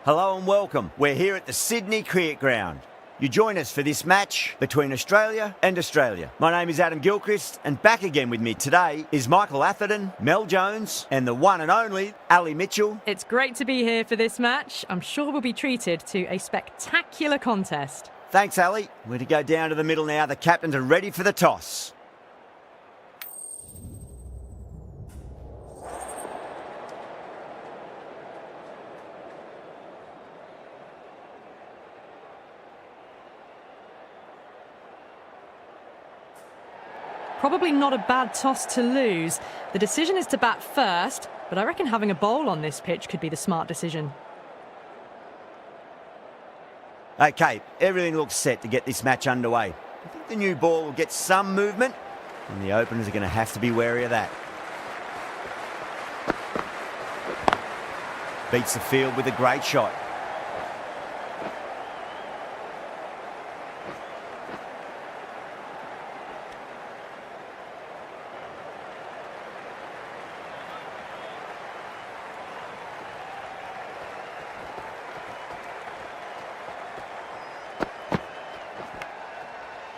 Hello and welcome. We're here at the Sydney Cricket Ground. You join us for this match between Australia and Australia. My name is Adam Gilchrist, and back again with me today is Michael Atherton, Mel Jones, and the one and only Ali Mitchell. It's great to be here for this match. I'm sure we'll be treated to a spectacular contest. Thanks, Ali. We're to go down to the middle now. The captains are ready for the toss. Probably not a bad toss to lose. The decision is to bat first, but I reckon having a bowl on this pitch could be the smart decision. Okay, everything looks set to get this match underway. I think the new ball will get some movement, and the openers are going to have to be wary of that. Beats the field with a great shot.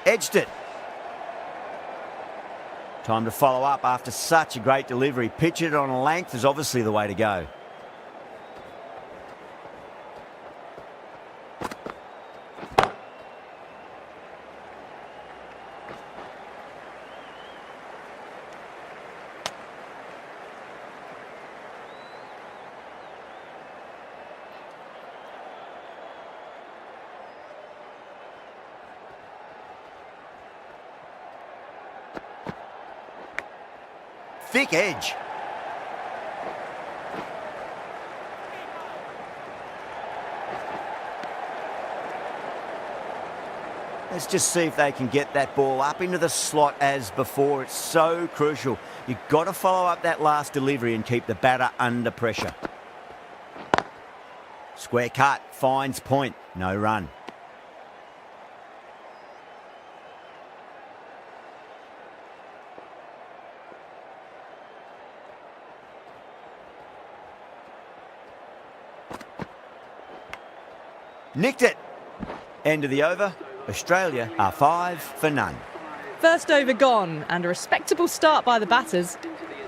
Edged it. Time to follow up after such a great delivery. Pitch it on a length is obviously the way to go. Thick edge. Let's just see if they can get that ball up into the slot as before. It's so crucial. You've got to follow up that last delivery and keep the batter under pressure. Square cut, finds point, no run. Nicked it. End of the over. Australia are 5 for none. First over gone, and a respectable start by the batters.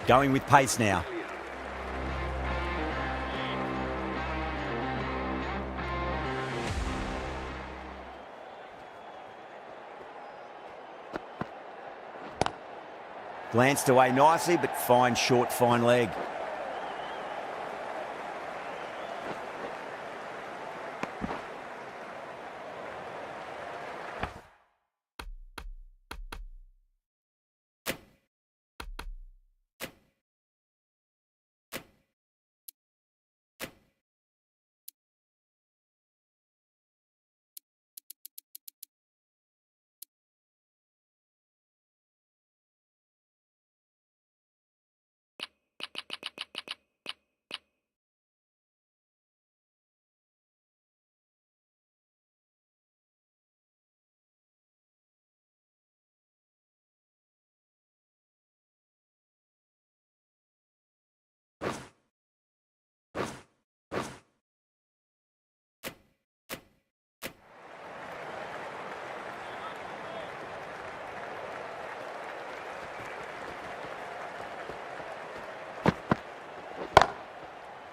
Going with pace now. Glanced away nicely, but fine short, fine leg.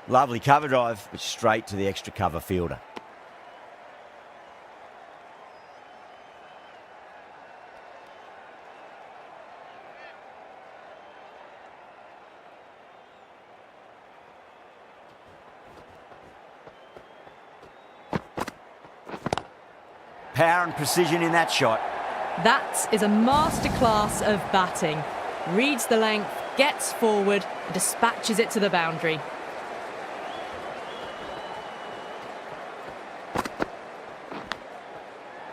Lovely cover drive, but straight to the extra cover fielder. Power and precision in that shot. That is a masterclass of batting. Reads the length, gets forward, and dispatches it to the boundary.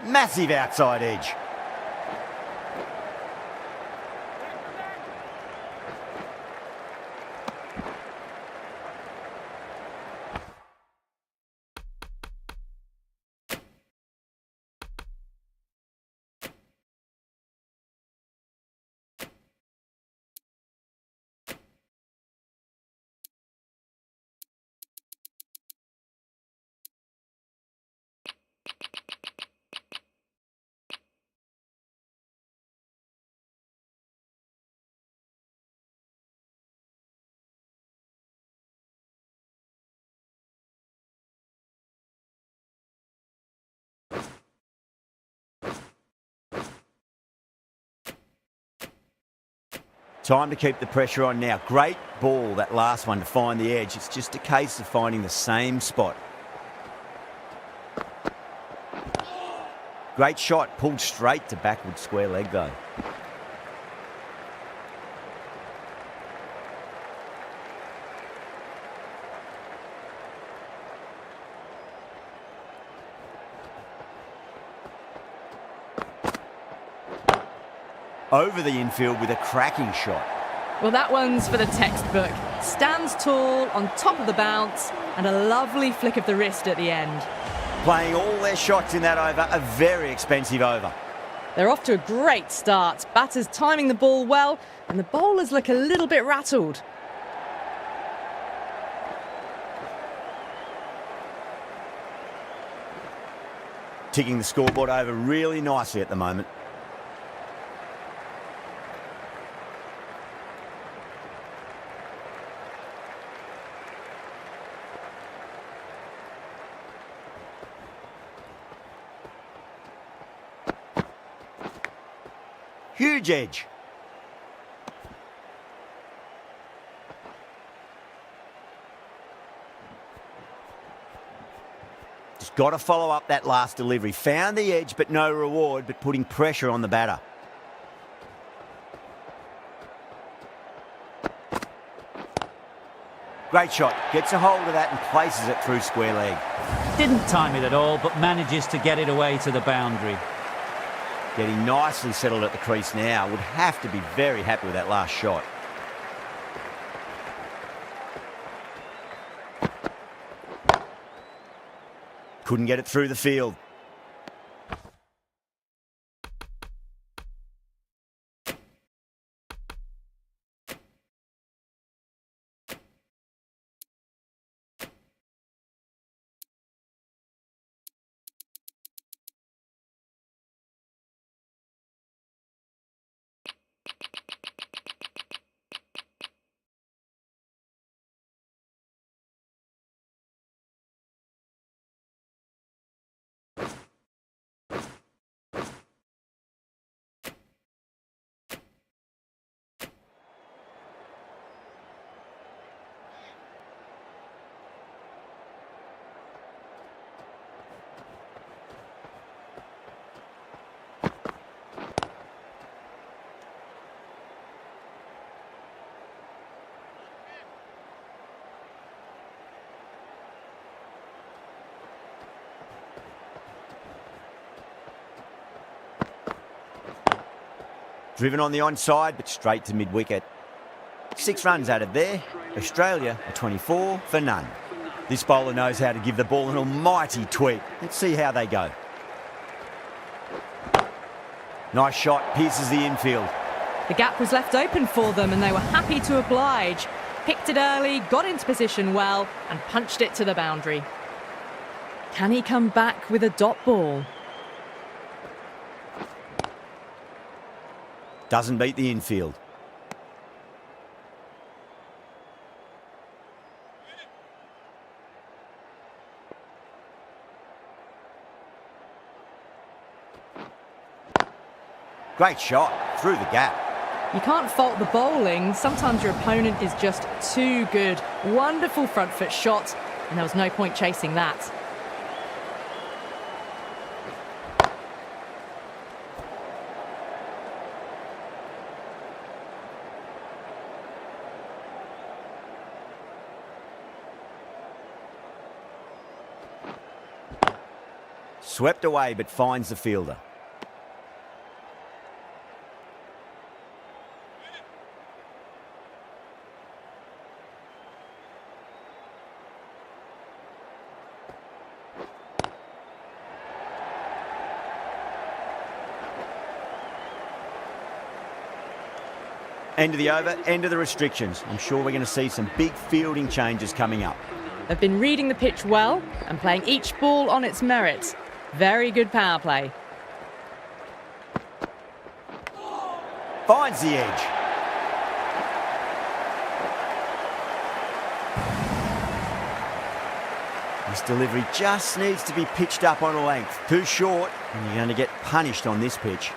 Massive outside edge. Time to keep the pressure on now. Great ball, that last one, to find the edge. It's just a case of finding the same spot. Great shot, pulled straight to backward square leg though. Over the infield with a cracking shot. Well, that one's for the textbook. Stands tall, on top of the bounce, and a lovely flick of the wrist at the end. Playing all their shots in that over, a very expensive over. They're off to a great start. Batters timing the ball well, and the bowlers look a little bit rattled. Ticking the scoreboard over really nicely at the moment. Huge edge. Just got to follow up that last delivery. Found the edge, but no reward, but putting pressure on the batter. Great shot. Gets a hold of that and places it through square leg. Didn't time it at all, but manages to get it away to the boundary. Getting nicely settled at the crease now. Would have to be very happy with that last shot. Couldn't get it through the field. Driven on the onside, but straight to mid-wicket. 6 runs added there. Australia are 24 for none. This bowler knows how to give the ball an almighty tweak. Let's see how they go. Nice shot, pierces the infield. The gap was left open for them and they were happy to oblige. Picked it early, got into position well and punched it to the boundary. Can he come back with a dot ball? Doesn't beat the infield. Great shot, through the gap. You can't fault the bowling. Sometimes your opponent is just too good. Wonderful front foot shot, and there was no point chasing that. Swept away, but finds the fielder. End of the over, end of the restrictions. I'm sure we're going to see some big fielding changes coming up. They've been reading the pitch well and playing each ball on its merit. Very good power play. Finds the edge. This delivery just needs to be pitched up on a length. Too short, and you're going to get punished on this pitch.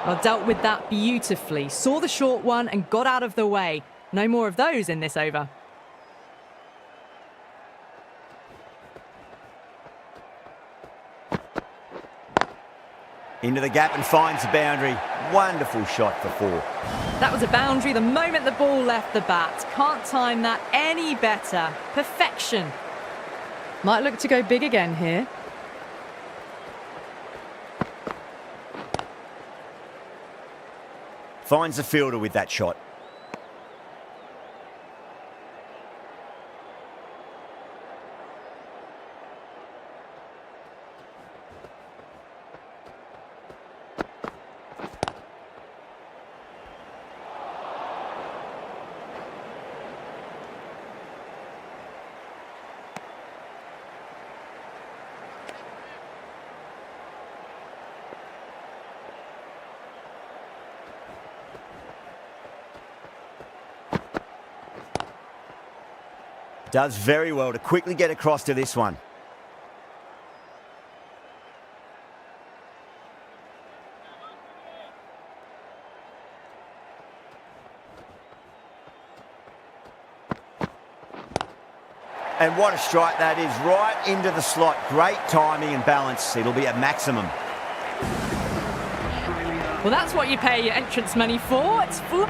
Well, dealt with that beautifully. Saw the short one and got out of the way. No more of those in this over. Into the gap and finds the boundary. Wonderful shot for 4. That was a boundary the moment the ball left the bat. Can't time that any better. Perfection. Might look to go big again here. Finds the fielder with that shot. Does very well to quickly get across to this one. And what a strike that is, right into the slot. Great timing and balance. It'll be at maximum. Well, that's what you pay your entrance money for. It's full.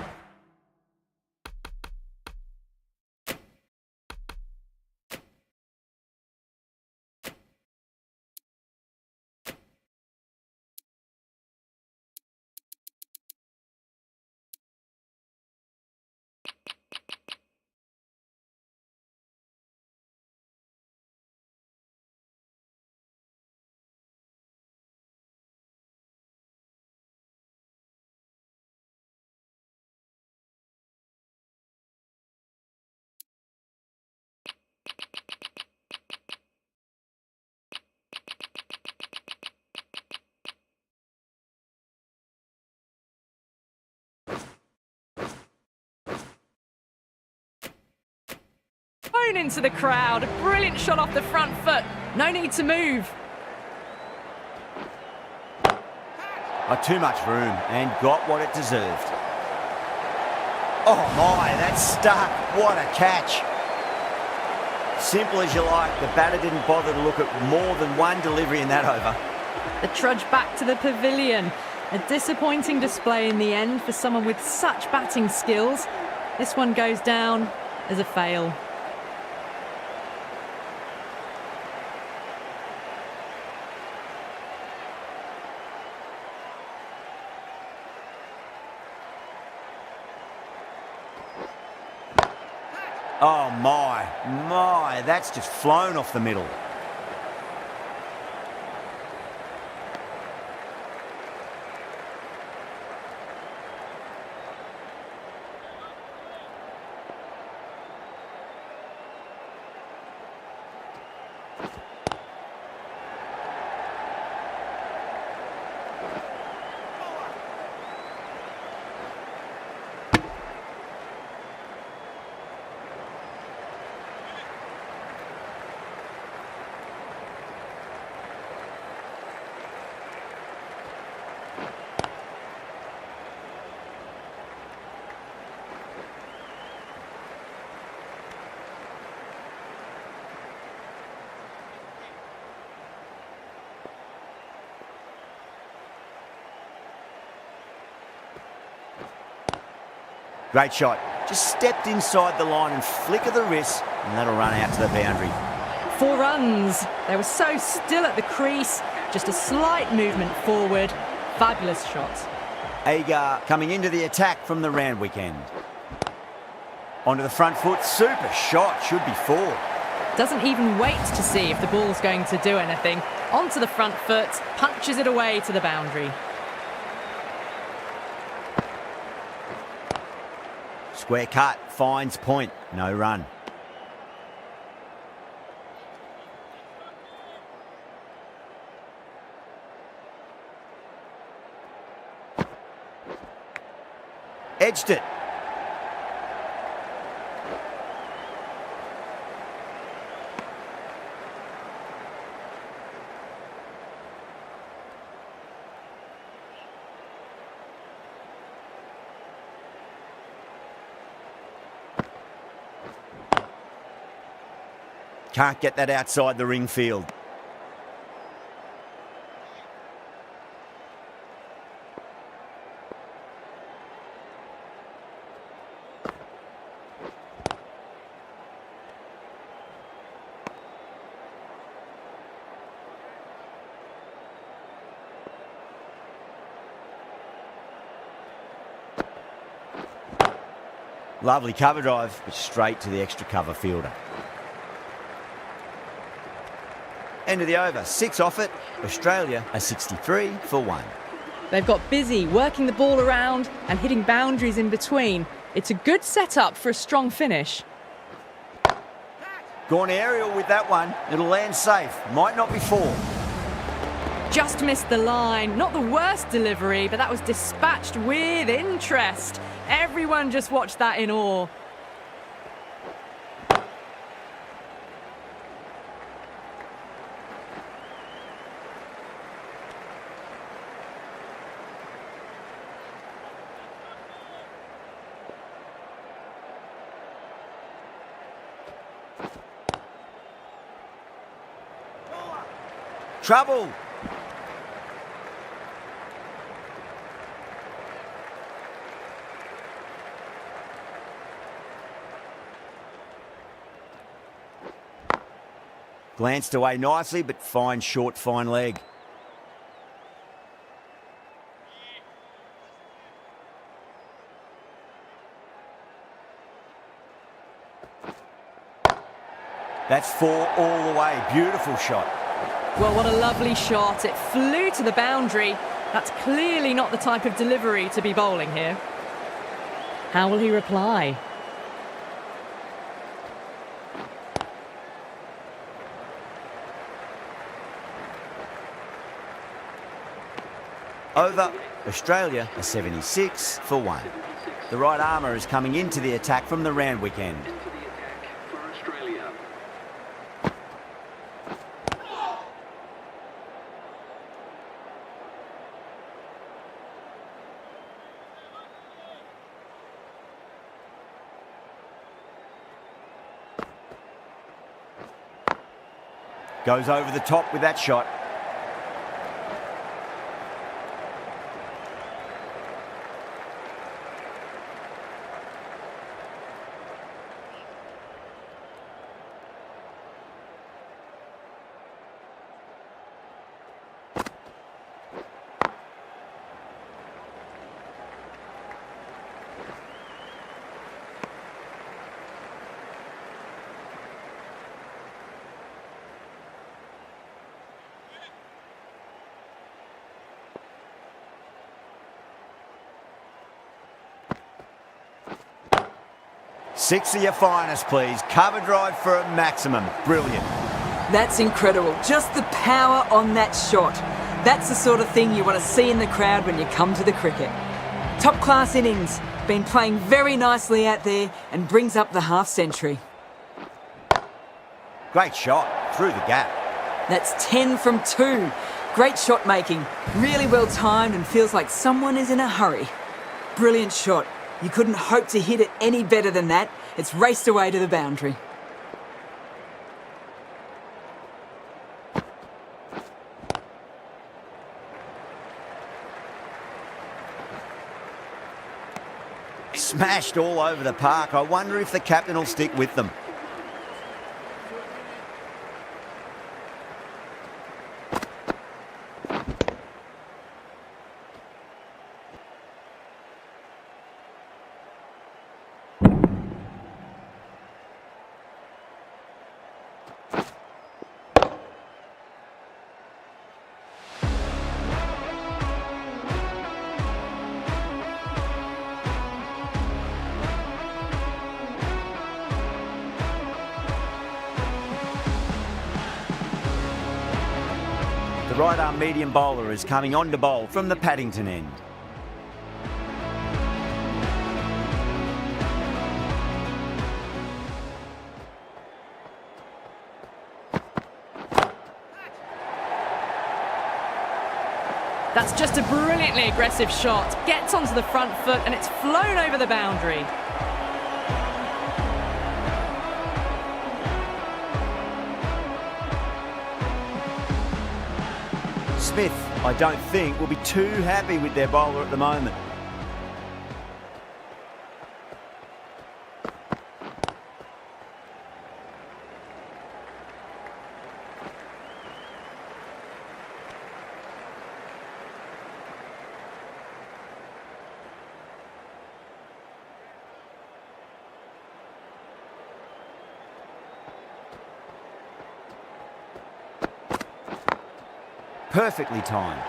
Into the crowd. A brilliant shot off the front foot. No need to move. Too much room and got what it deserved. Oh my, that's stuck. What a catch. Simple as you like. The batter didn't bother to look at more than one delivery in that over. The trudge back to the pavilion. A disappointing display in the end for someone with such batting skills. This one goes down as a fail. Oh my, that's just flown off the middle. Great shot. Just stepped inside the line and flick of the wrist, and that'll run out to the boundary. 4 runs. They were so still at the crease. Just a slight movement forward. Fabulous shot. Agar coming into the attack from the Randwick end. Onto the front foot. Super shot. Should be 4. Doesn't even wait to see if the ball's going to do anything. Onto the front foot. Punches it away to the boundary. Square cut, finds point, no run. Edged it. Can't get that outside the ring field. Lovely cover drive, but straight to the extra cover fielder. End of the over, 6 off it. Australia are 63 for 1. They've got busy working the ball around and hitting boundaries in between. It's a good setup for a strong finish. Gone aerial with that one. It'll land safe. Might not be 4. Just missed the line. Not the worst delivery, but that was dispatched with interest. Everyone just watched that in awe. Trouble. Glanced away nicely, but fine short, fine leg. That's 4 all the way. Beautiful shot. Well, what a lovely shot. It flew to the boundary. That's clearly not the type of delivery to be bowling here. How will he reply? Over, Australia are 76 for 1. The right armour is coming into the attack from the Randwick end. Goes over the top with that shot. Six of your finest, please. Cover drive for a maximum. Brilliant. That's incredible. Just the power on that shot. That's the sort of thing you want to see in the crowd when you come to the cricket. Top class innings. Been playing very nicely out there and brings up the half century. Great shot. Through the gap. That's 10 from 2. Great shot making. Really well timed and feels like someone is in a hurry. Brilliant shot. You couldn't hope to hit it any better than that. It's raced away to the boundary. Smashed all over the park. I wonder if the captain will stick with them. The right arm medium bowler is coming on to bowl from the Paddington end. That's just a brilliantly aggressive shot. Gets onto the front foot and it's flown over the boundary. Smith, I don't think, will be too happy with their bowler at the moment. Perfectly timed.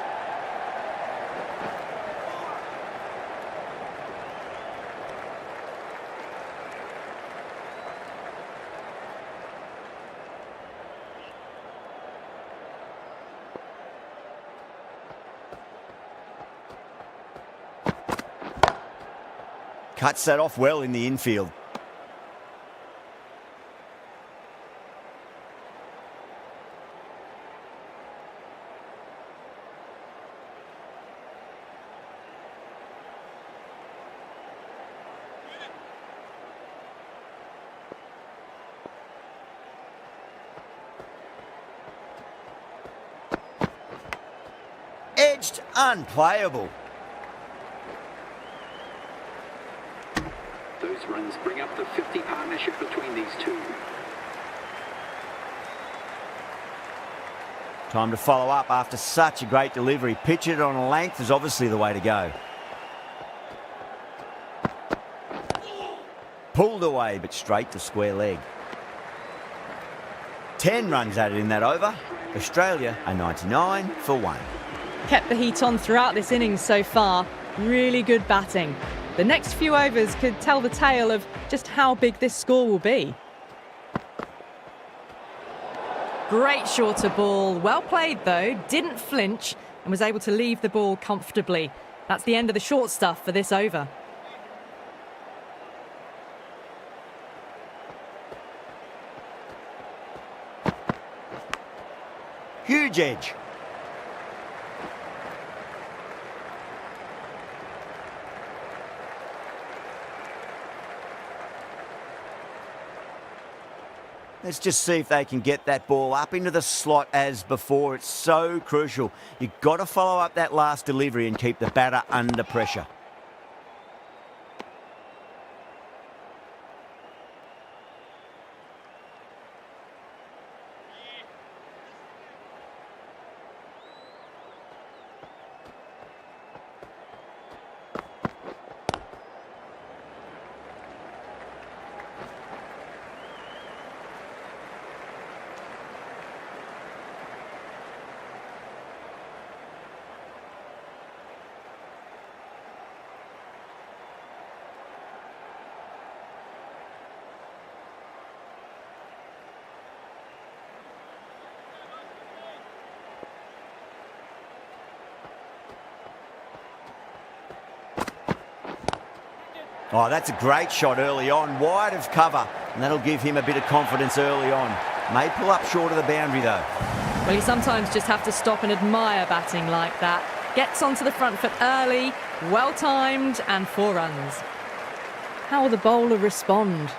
Cuts that off well in the infield. Edged, unplayable. Those runs bring up the 50 partnership between these two. Time to follow up after such a great delivery. Pitch it on a length is obviously the way to go. Pulled away, but straight to square leg. 10 runs added in that over. Australia are 99 for 1. Kept the heat on throughout this innings so far. Really good batting. The next few overs could tell the tale of just how big this score will be. Great shorter ball. Well played though. Didn't flinch and was able to leave the ball comfortably. That's the end of the short stuff for this over. Huge edge. Let's just see if they can get that ball up into the slot as before. It's so crucial. You've got to follow up that last delivery and keep the batter under pressure. Oh, that's a great shot early on, wide of cover, and that'll give him a bit of confidence early on. May pull up short of the boundary though. Well, you sometimes just have to stop and admire batting like that. Gets onto the front foot early, well timed, and 4 runs. How will the bowler respond?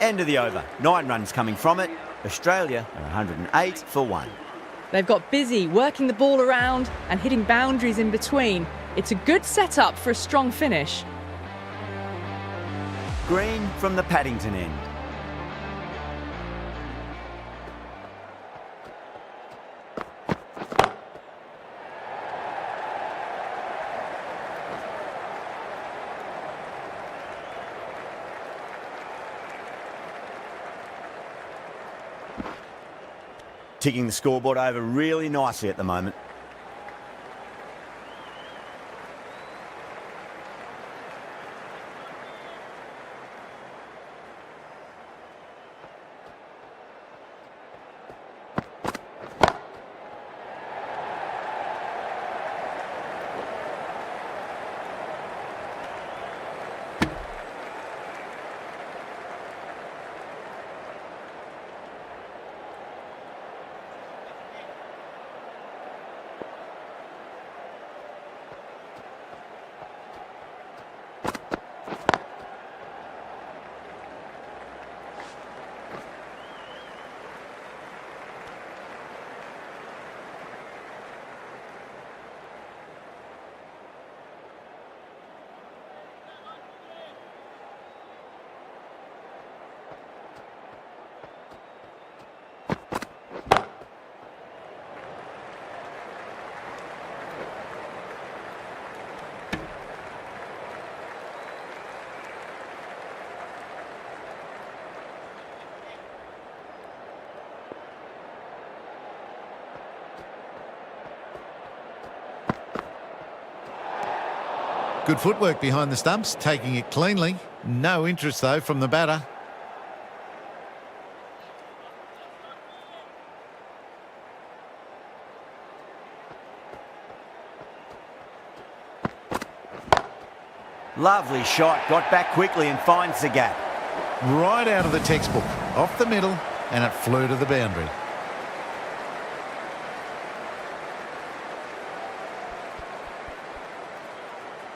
End of the over. 9 runs coming from it. Australia are 108 for 1. They've got busy working the ball around and hitting boundaries in between. It's a good setup for a strong finish. Green from the Paddington end. Ticking the scoreboard over really nicely at the moment. Good footwork behind the stumps, taking it cleanly. No interest, though, from the batter. Lovely shot, got back quickly and finds the gap. Right out of the textbook, off the middle, and it flew to the boundary.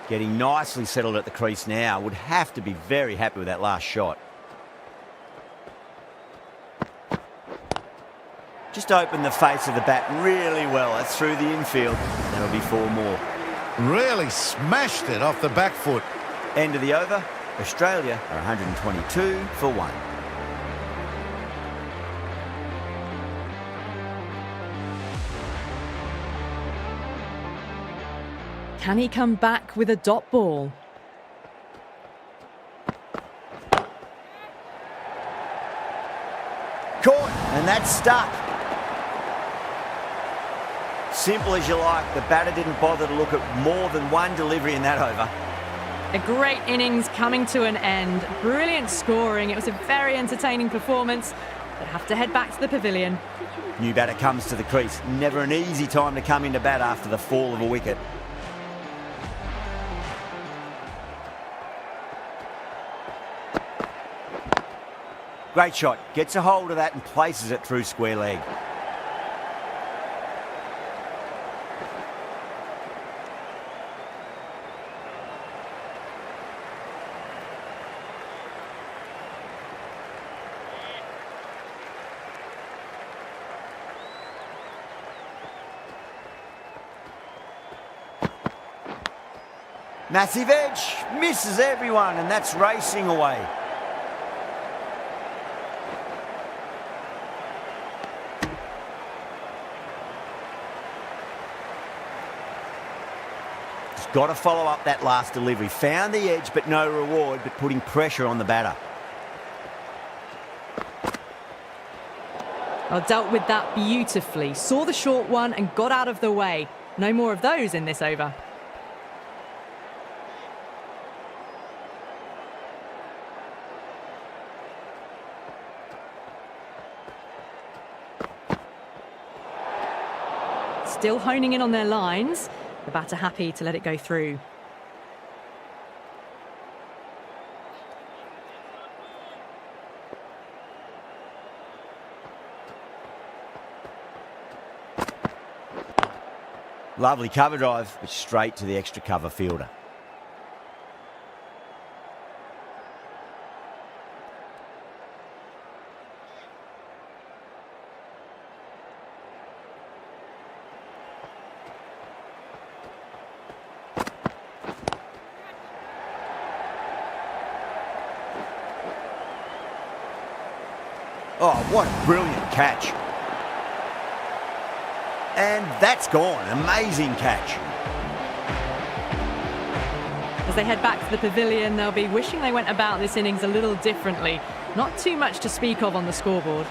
Getting nicely settled at the crease now. Would have to be very happy with that last shot. Just opened the face of the bat really well. That's through the infield. That'll be 4 more. Really smashed it off the back foot. End of the over. Australia are 122 for 1. Can he come back with a dot ball? Caught, and that's stuck. Simple as you like. The batter didn't bother to look at more than one delivery in that over. A great innings coming to an end. Brilliant scoring. It was a very entertaining performance. They have to head back to the pavilion. New batter comes to the crease. Never an easy time to come into bat after the fall of a wicket. Great shot. Gets a hold of that and places it through square leg. Massive edge, misses everyone, and that's racing away. Just got to follow up that last delivery. Found the edge, but no reward, but putting pressure on the batter. Well, dealt with that beautifully. Saw the short one and got out of the way. No more of those in this over. Still honing in on their lines. The batter happy to let it go through. Lovely cover drive, but straight to the extra cover fielder. Oh, what a brilliant catch. And that's gone. Amazing catch. As they head back to the pavilion, they'll be wishing they went about this innings a little differently. Not too much to speak of on the scoreboard.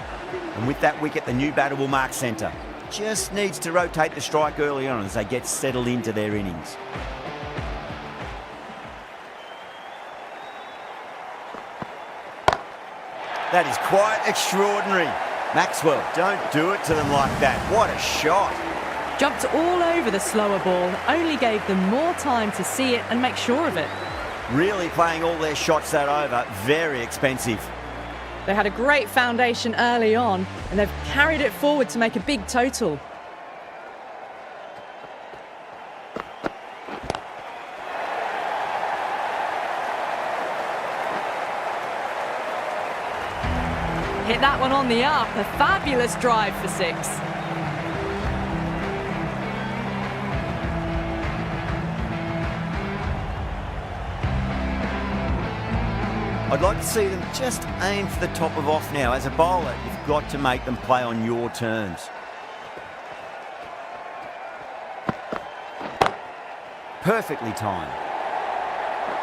And with that wicket, the new batter will mark centre. Just needs to rotate the strike early on as they get settled into their innings. That is quite extraordinary. Maxwell, don't do it to them like that. What a shot. Jumped all over the slower ball, only gave them more time to see it and make sure of it. Really playing all their shots that over. Very expensive. They had a great foundation early on and they've carried it forward to make a big total. Hit that one on the up, a fabulous drive for 6. I'd like to see them just aim for the top of off now. As a bowler, you've got to make them play on your terms. Perfectly timed.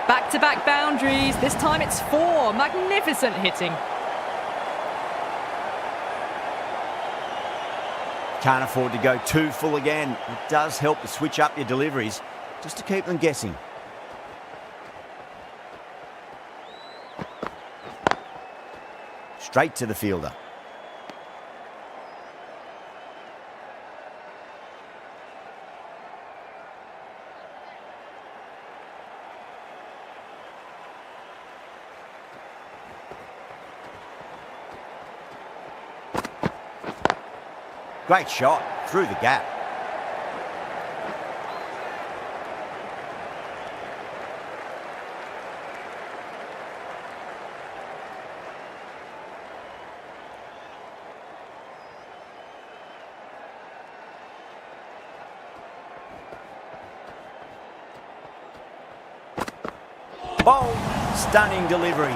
Back-to-back boundaries, this time it's 4. Magnificent hitting. Can't afford to go too full again. It does help to switch up your deliveries, just to keep them guessing. straight to the fielder. Great shot through the gap. Bold, stunning delivery.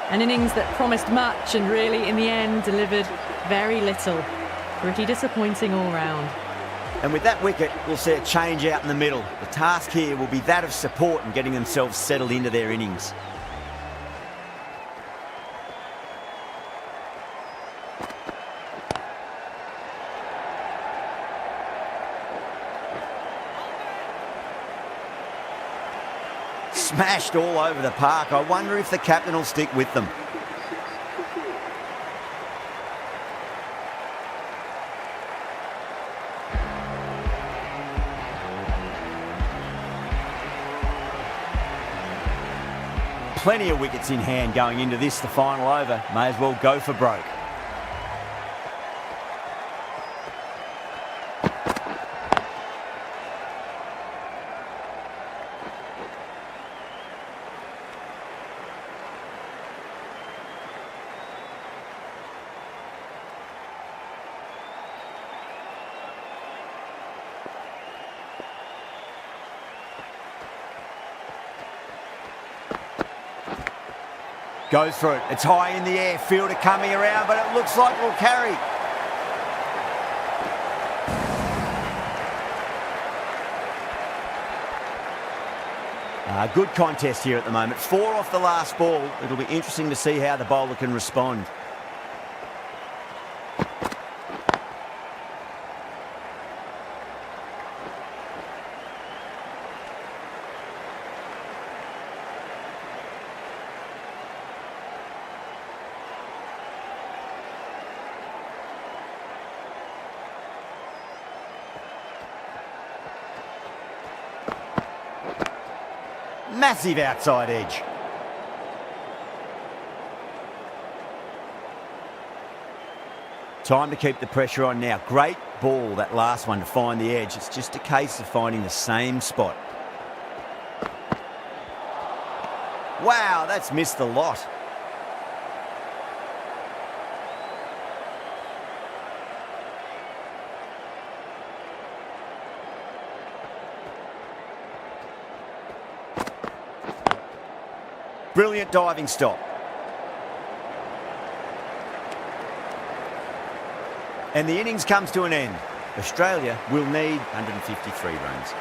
An innings that promised much and really, in the end, delivered very little. Pretty disappointing all round. And with that wicket, we'll see a change out in the middle. The task here will be that of support and getting themselves settled into their innings. Smashed all over the park. I wonder if the captain will stick with them. Plenty of wickets in hand going into this, the final over. May as well go for broke. Goes for it. It's high in the air. Fielder coming around, but it looks like we'll carry. Good contest here at the moment. 4 off the last ball. It'll be interesting to see how the bowler can respond. Massive outside edge. Time to keep the pressure on now. Great ball, that last one, to find the edge. It's just a case of finding the same spot. Wow, that's missed the lot. Brilliant diving stop. And the innings comes to an end. Australia will need 153 runs.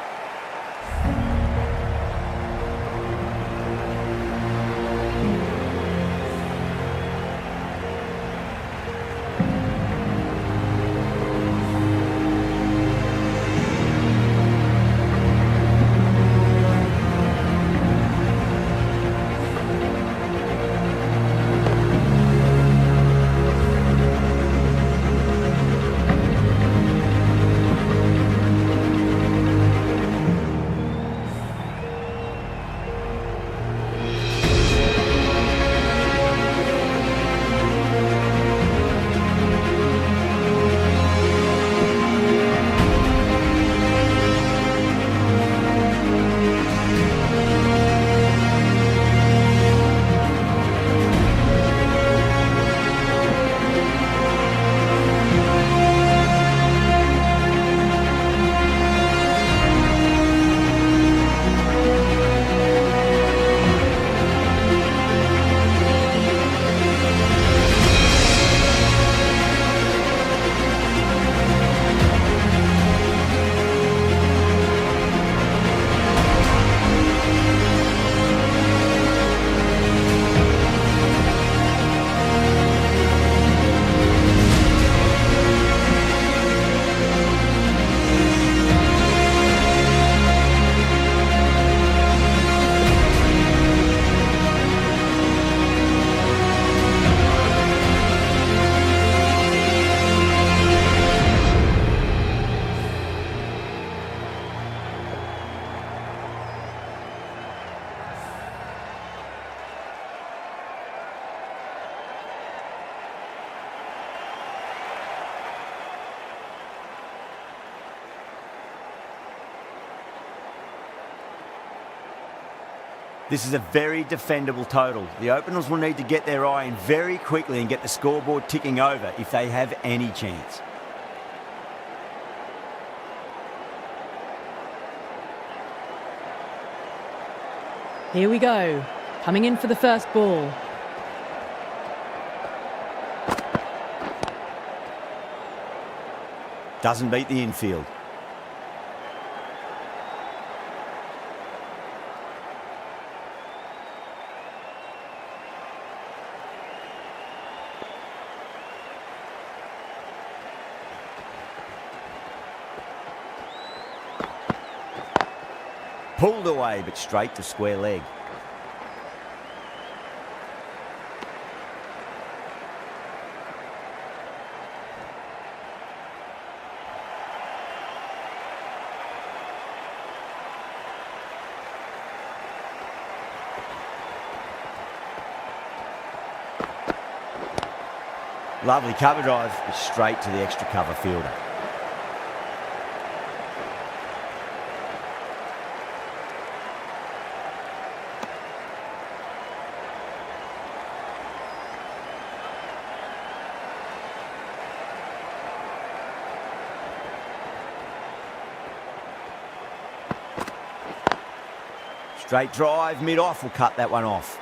This is a very defendable total. The openers will need to get their eye in very quickly and get the scoreboard ticking over if they have any chance. Here we go. Coming in for the first ball. Doesn't beat the infield. Pulled away, but straight to square leg. Lovely cover drive, but straight to the extra cover fielder. Straight drive, mid-off will cut that one off.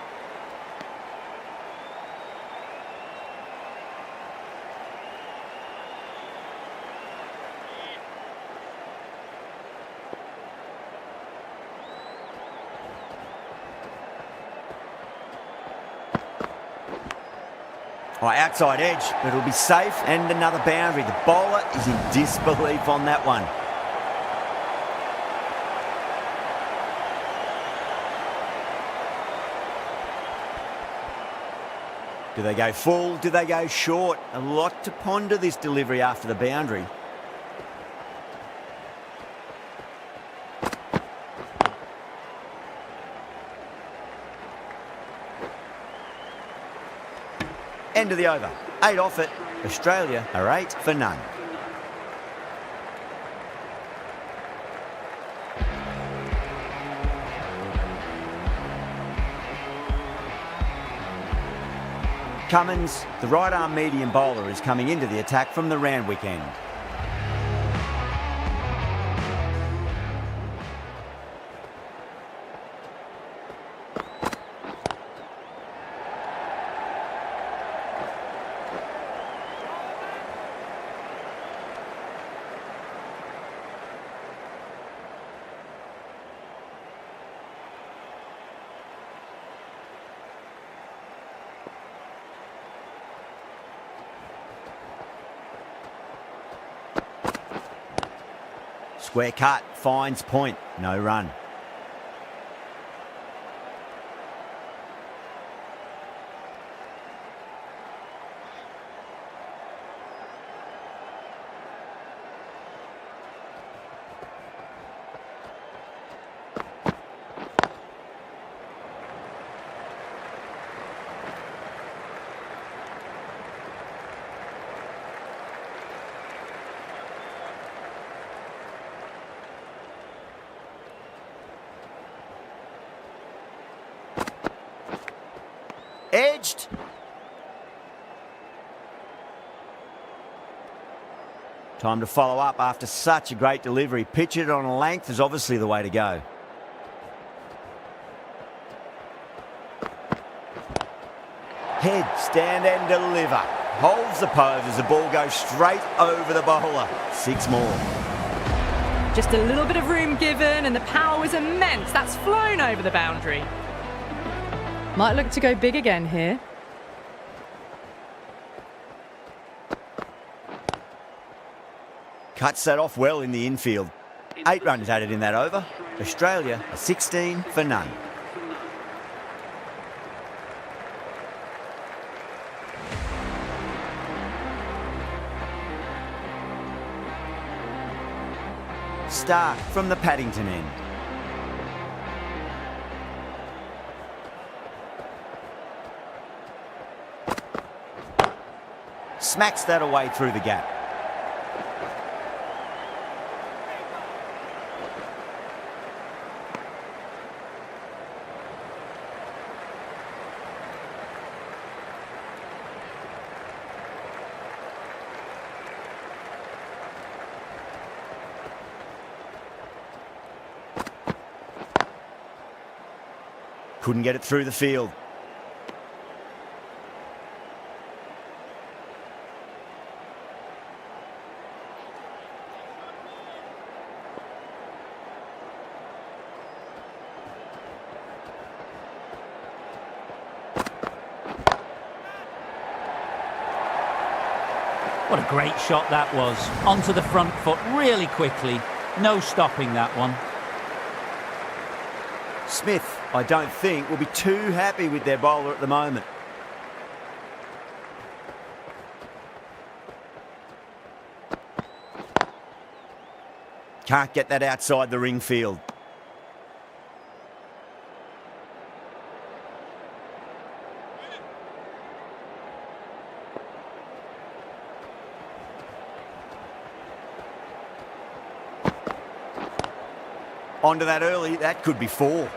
Outside edge, but it'll be safe and another boundary. The bowler is in disbelief on that one. Do they go full? Do they go short? A lot to ponder this delivery after the boundary. End of the over. 8 off it. Australia are 8 for none. Cummins, the right arm medium bowler, is coming into the attack from the Randwick end. Square cut, finds point, no run. Edged. Time to follow up after such a great delivery. Pitch it on a length is obviously the way to go. Head, stand and deliver. Holds the pose as the ball goes straight over the bowler. 6 more. Just a little bit of room given and the power was immense. That's flown over the boundary. Might look to go big again here. Cuts that off well in the infield. 8 runs added in that over. Australia are 16 for none. Stark from the Paddington end. Smacks that away through the gap. Couldn't get it through the field. What a great shot that was. Onto the front foot really quickly. No stopping that one. Smith, I don't think, will be too happy with their bowler at the moment. Can't get that outside the ring field. Onto that early, that could be 4.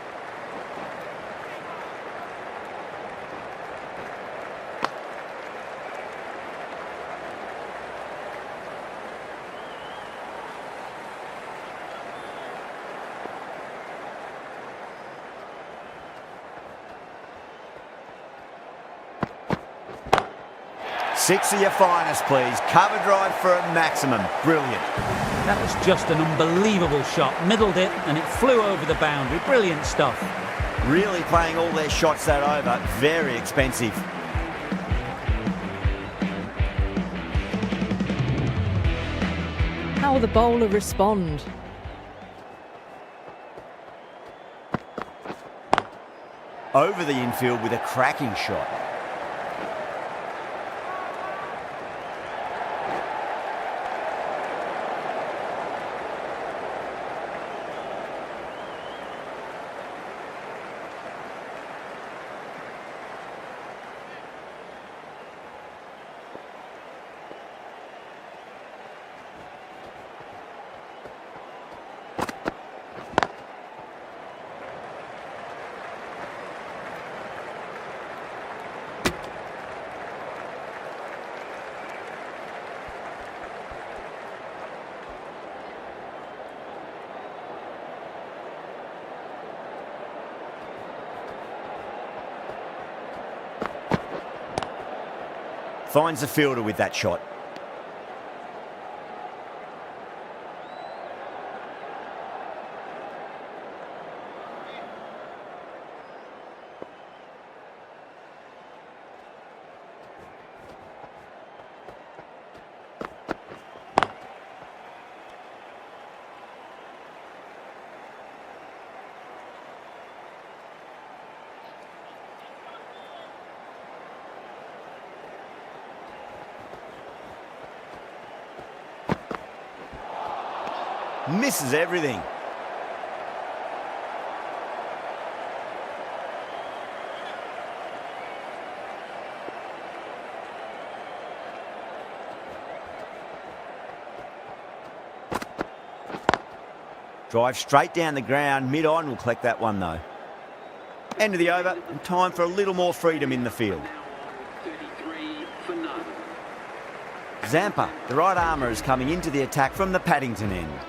Six of your finest, please. Cover drive for a maximum. Brilliant. That was just an unbelievable shot. Middled it and it flew over the boundary. Brilliant stuff. Really playing all their shots that over. Very expensive. How will the bowler respond? Over the infield with a cracking shot. Finds the fielder with that shot. Misses everything. Drive straight down the ground. Mid-on will collect that one though. End of the over and time for a little more freedom in the field. 33 for none. Zampa, the right armour, is coming into the attack from the Paddington end.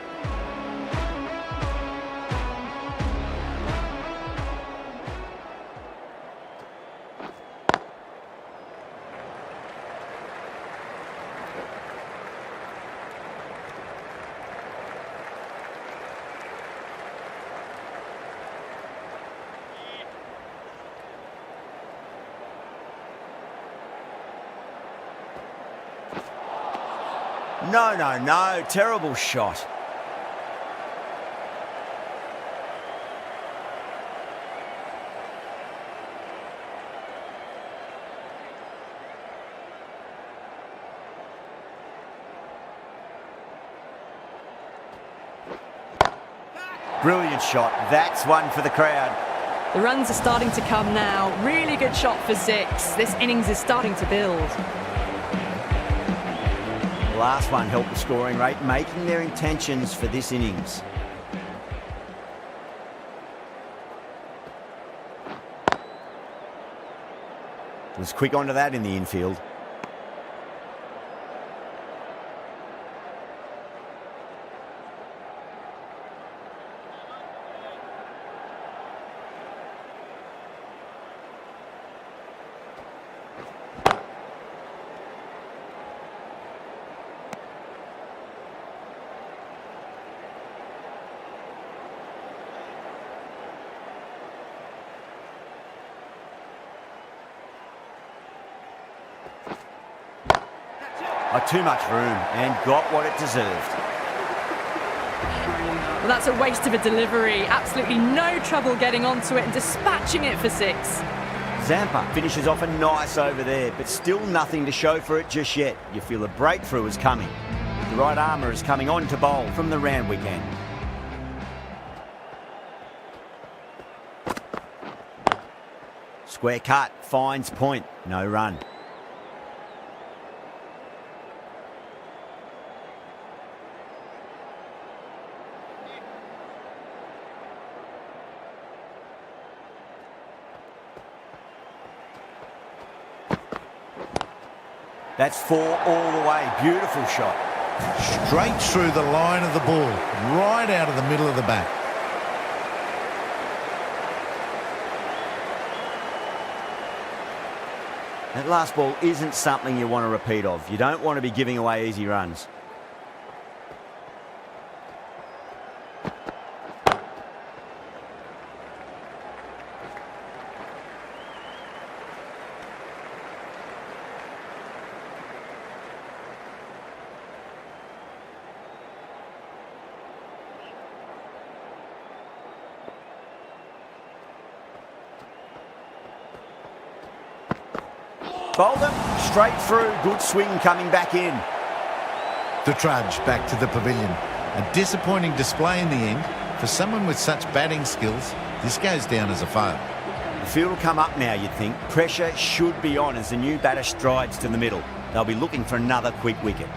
No, terrible shot. Brilliant shot. That's one for the crowd. The runs are starting to come now. Really good shot for 6. This innings is starting to build. The last one helped the scoring rate, making their intentions for this innings. Was quick onto that in the infield. Oh, too much room and got what it deserved. Well, that's a waste of a delivery. Absolutely no trouble getting onto it and dispatching it for 6. Zampa finishes off a nice over there, but still nothing to show for it just yet. You feel a breakthrough is coming. The right armour is coming on to bowl from the Randwick end. Square cut, finds point, no run. That's 4 all the way. Beautiful shot. Straight through the line of the ball, right out of the middle of the bat. That last ball isn't something you want to repeat of. You don't want to be giving away easy runs. Bowled him, straight through, good swing coming back in. The trudge back to the pavilion. A disappointing display in the end. For someone with such batting skills, this goes down as a fail. The field will come up now, you'd think. Pressure should be on as the new batter strides to the middle. They'll be looking for another quick wicket.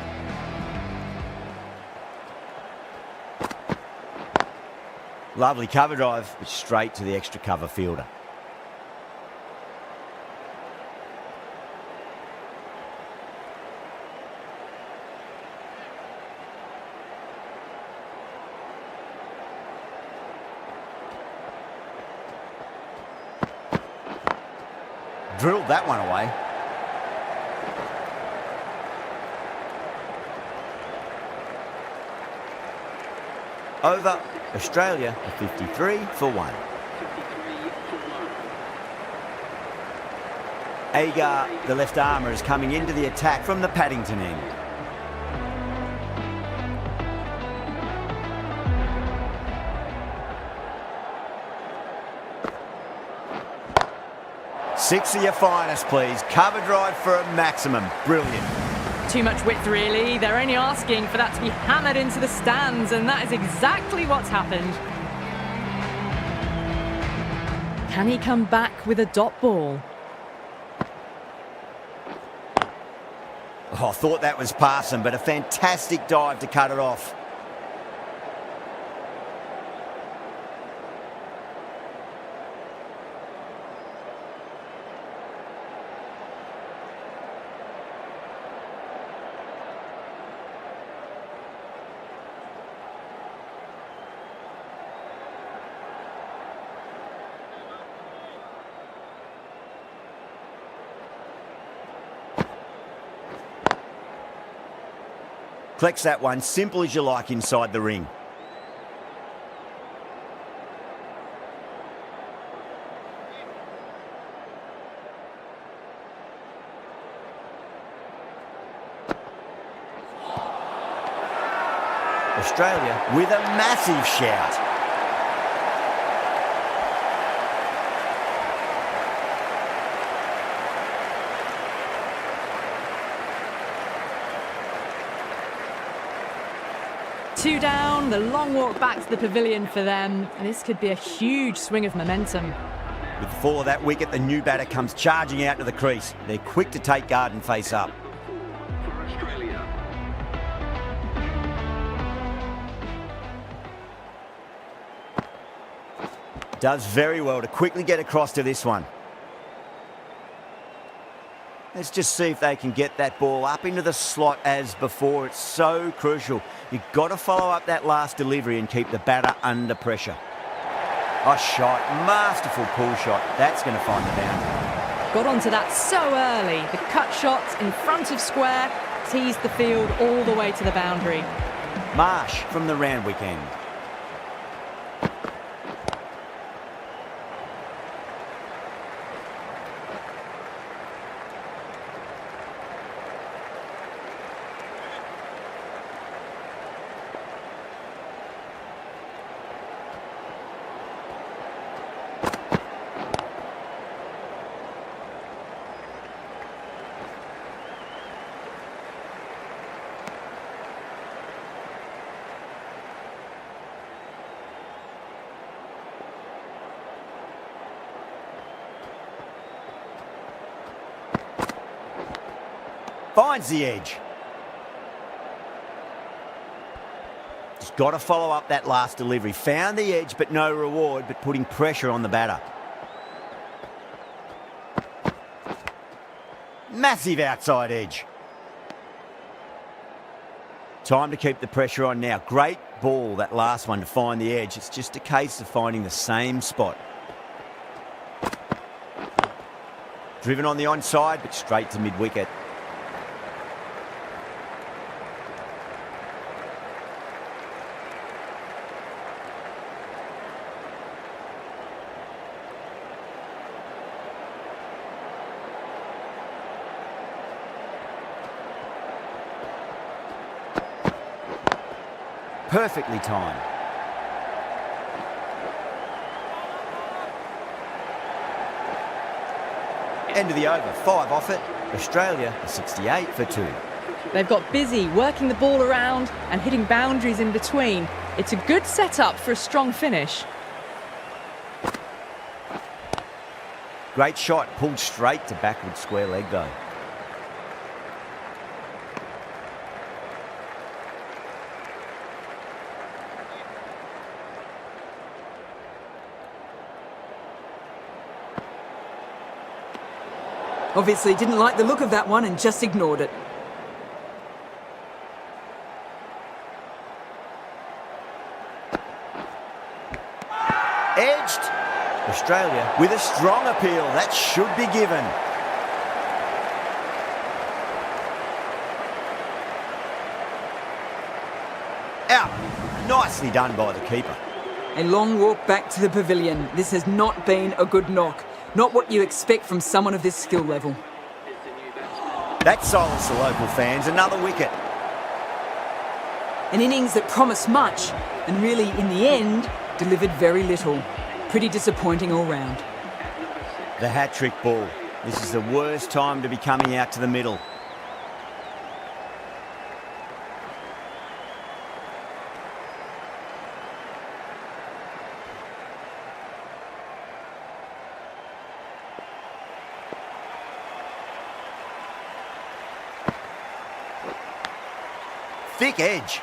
Lovely cover drive, but straight to the extra cover fielder. Drilled that one away. Over, Australia, a 53 for 1. 53 for 1. Agar, the left armour, is coming into the attack from the Paddington end. Six of your finest, please. Cover drive for a maximum. Brilliant. Too much width, really. They're only asking for that to be hammered into the stands, and that is exactly what's happened. Can he come back with a dot ball? Oh, I thought that was passing, but a fantastic dive to cut it off. Collects that one, simple as you like inside the ring. Australia with a massive shout. Two down, the long walk back to the pavilion for them, and this could be a huge swing of momentum. With the fall of that wicket, the new batter comes charging out to the crease. They're quick to take guard and face up. For Australia. Does very well to quickly get across to this one. Let's just see if they can get that ball up into the slot as before. It's so crucial. You've got to follow up that last delivery and keep the batter under pressure. A shot, masterful pull shot. That's going to find the boundary. Got onto that so early. The cut shot in front of square teased the field all the way to the boundary. Marsh from the Randwick end. Finds the edge. Just got to follow up that last delivery. Found the edge, but no reward, but putting pressure on the batter. Massive outside edge. Time to keep the pressure on now. Great ball, that last one, to find the edge. It's just a case of finding the same spot. Driven on the onside, but straight to mid-wicket. Perfectly timed. End of the over, 5 off it. Australia 68 for 2. They've got busy working the ball around and hitting boundaries in between. It's a good setup for a strong finish. Great shot, pulled straight to backward square leg though. Obviously didn't like the look of that one and just ignored it. Edged. Australia with a strong appeal. That should be given. Out. Nicely done by the keeper. A long walk back to the pavilion. This has not been a good knock. Not what you expect from someone of this skill level. That silenced the local fans. Another wicket. An innings that promised much and really, in the end, delivered very little. Pretty disappointing all round. The hat-trick ball. This is the worst time to be coming out to the middle. Thick edge.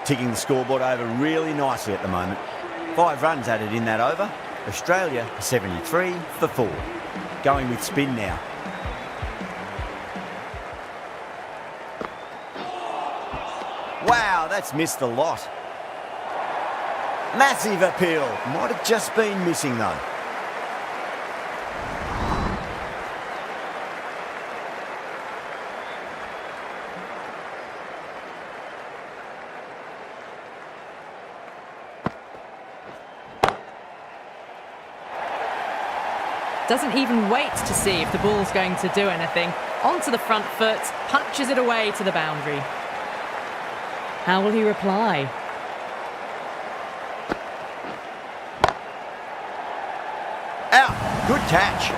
Ticking the scoreboard over really nicely at the moment. 5 runs added in that over. Australia 73 for 4. Going with spin now. Wow, that's missed the lot. Massive appeal. Might have just been missing though. Doesn't even wait to see if the ball's going to do anything. Onto the front foot, punches it away to the boundary. How will he reply? Out. Good catch.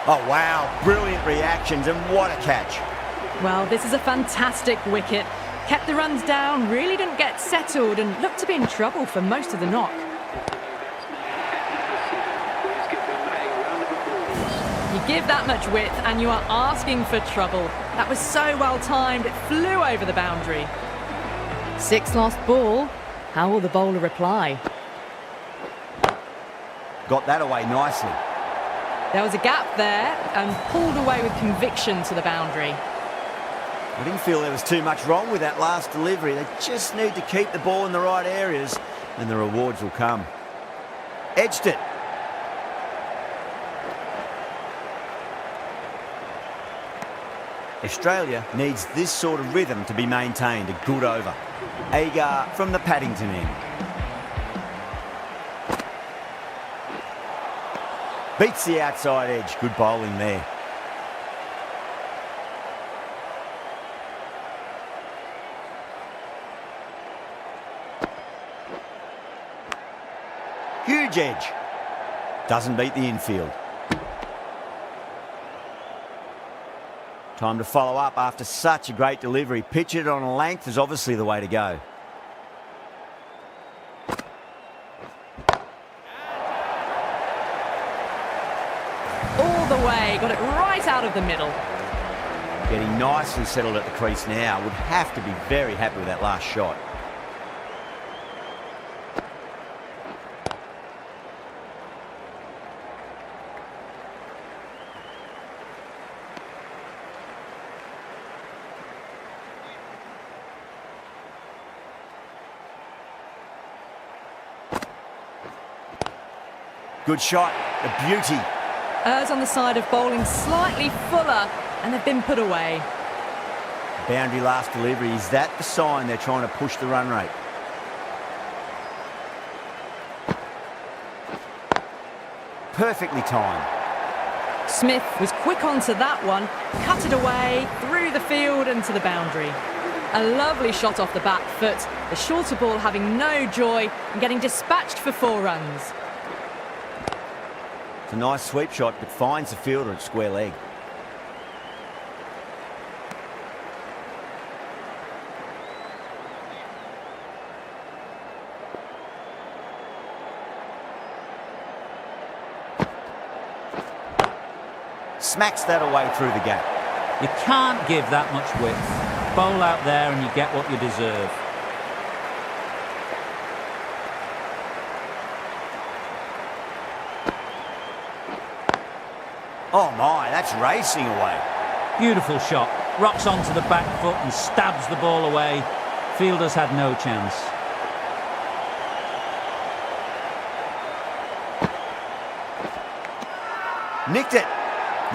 Oh, wow. Brilliant reactions, and what a catch. Well, this is a fantastic wicket. Kept the runs down, really didn't get settled, and looked to be in trouble for most of the knock. You give that much width and you are asking for trouble. That was so well timed, it flew over the boundary. 6 lost ball. How will the bowler reply? Got that away nicely. There was a gap there and pulled away with conviction to the boundary. I didn't feel there was too much wrong with that last delivery. They just need to keep the ball in the right areas and the rewards will come. Edged it. Australia needs this sort of rhythm to be maintained. A good over. Agar from the Paddington end. Beats the outside edge. Good bowling there. Huge edge. Doesn't beat the infield. Time to follow up after such a great delivery. Pitch it on a length is obviously the way to go. All the way, got it right out of the middle. Getting nicely settled at the crease now. Would have to be very happy with that last shot. Good shot, a beauty. Errs on the side of bowling slightly fuller, and they've been put away. Boundary last delivery. Is that the sign they're trying to push the run rate? Perfectly timed. Smith was quick onto that one, cut it away, through the field and to the boundary. A lovely shot off the back foot, the shorter ball having no joy and getting dispatched for 4 runs. It's a nice sweep shot, but finds the fielder at square leg. Smacks that away through the gap. You can't give that much width. Bowl out there and you get what you deserve. Oh my, that's racing away. Beautiful shot. Rocks onto the back foot and stabs the ball away. Fielders had no chance. Nicked it.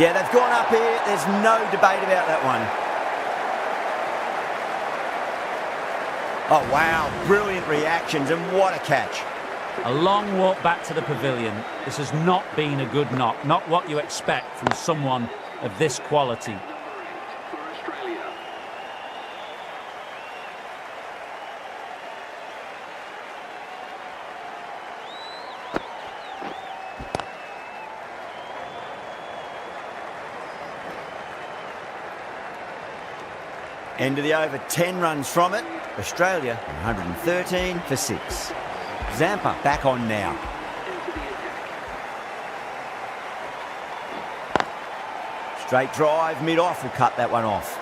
Yeah, they've gone up here. There's no debate about that one. Oh, wow. Brilliant reactions, and what a catch. A long walk back to the pavilion. This has not been a good knock. Not what you expect from someone of this quality. For Australia. End of the over, 10 runs from it. Australia, 113 for 6. Zampa back on now. Into the attack. Straight drive, mid-off will cut that one off.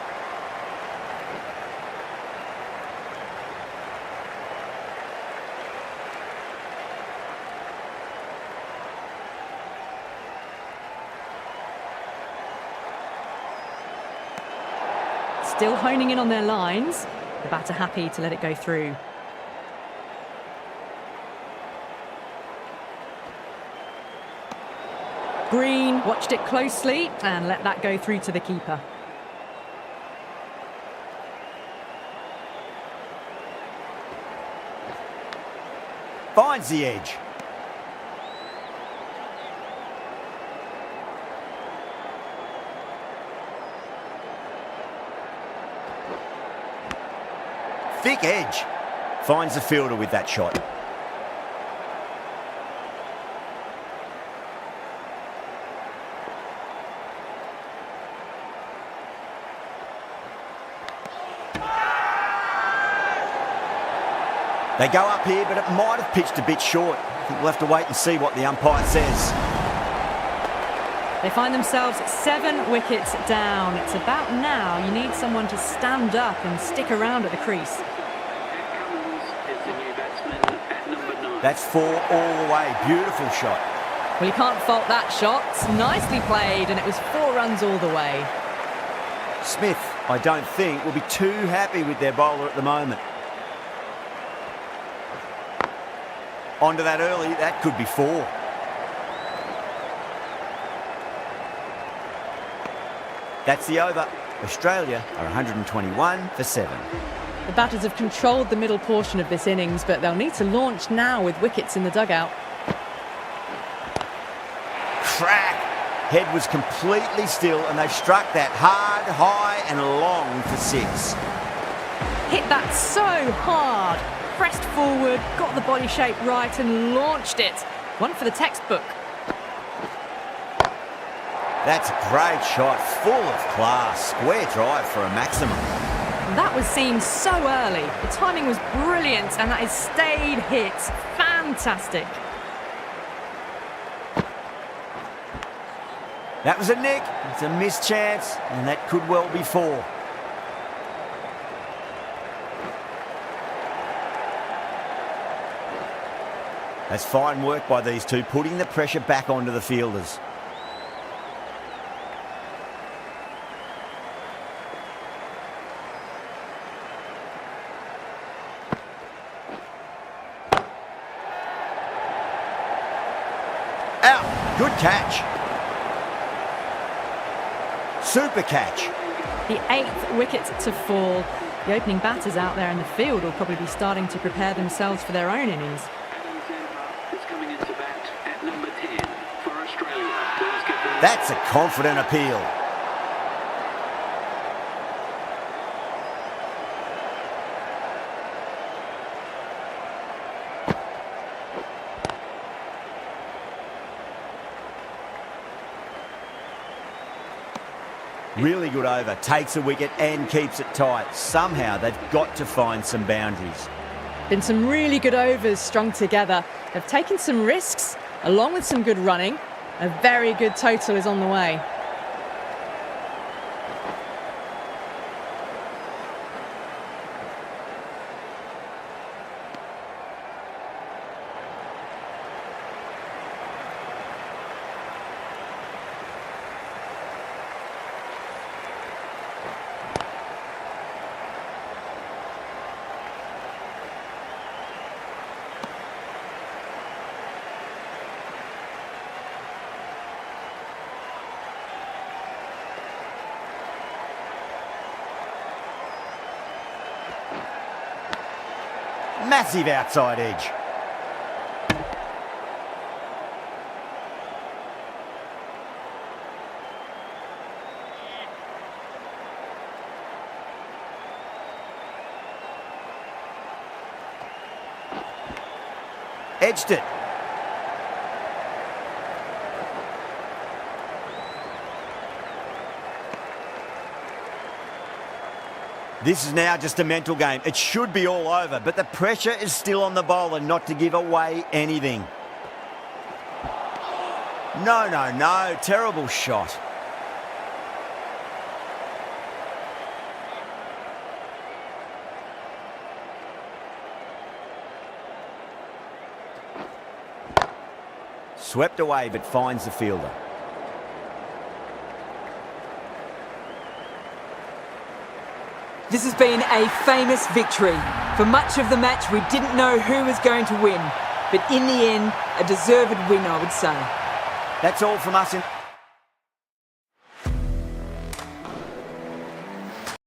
Still honing in on their lines. The batter happy to let it go through. Green watched it closely and let that go through to the keeper. Finds the edge. Thick edge. Finds the fielder with that shot. They go up here, but it might have pitched a bit short. I think we'll have to wait and see what the umpire says. They find themselves 7 wickets down. It's about now you need someone to stand up and stick around at the crease. Jack Cummins is the new batsman at number 9. That's 4 all the way. Beautiful shot. Well, you can't fault that shot. Nicely played, and it was 4 runs all the way. Smith, I don't think, will be too happy with their bowler at the moment. Onto that early, that could be 4. That's the over. Australia are 121 for 7. The batters have controlled the middle portion of this innings, but they'll need to launch now with wickets in the dugout. Crack! Head was completely still, and they've struck that hard, high and long for 6. Hit that so hard. Pressed forward, got the body shape right and launched it. One for the textbook. That's a great shot, full of class. Square drive for a maximum. That was seen so early. The timing was brilliant and that is stayed hit. Fantastic. That was a nick. It's a missed chance, and that could well be four. That's fine work by these two, putting the pressure back onto the fielders. Out. Good catch. Super catch. The 8th wicket to fall. The opening batters out there in the field will probably be starting to prepare themselves for their own innings. Adam Zanzibar is coming into bat at number 10 for Australia. Please give them... That's a confident appeal. Really good over, takes a wicket and keeps it tight. Somehow they've got to find some boundaries. Been some really good overs strung together. They've taken some risks, along with some good running. A very good total is on the way. Massive outside edge. Edged it. This is now just a mental game. It should be all over, but the pressure is still on the bowler not to give away anything. No, no, no. Terrible shot. Swept away, but finds the fielder. This has been a famous victory. For much of the match, we didn't know who was going to win. But in the end, a deserved win, I would say. That's all from us in...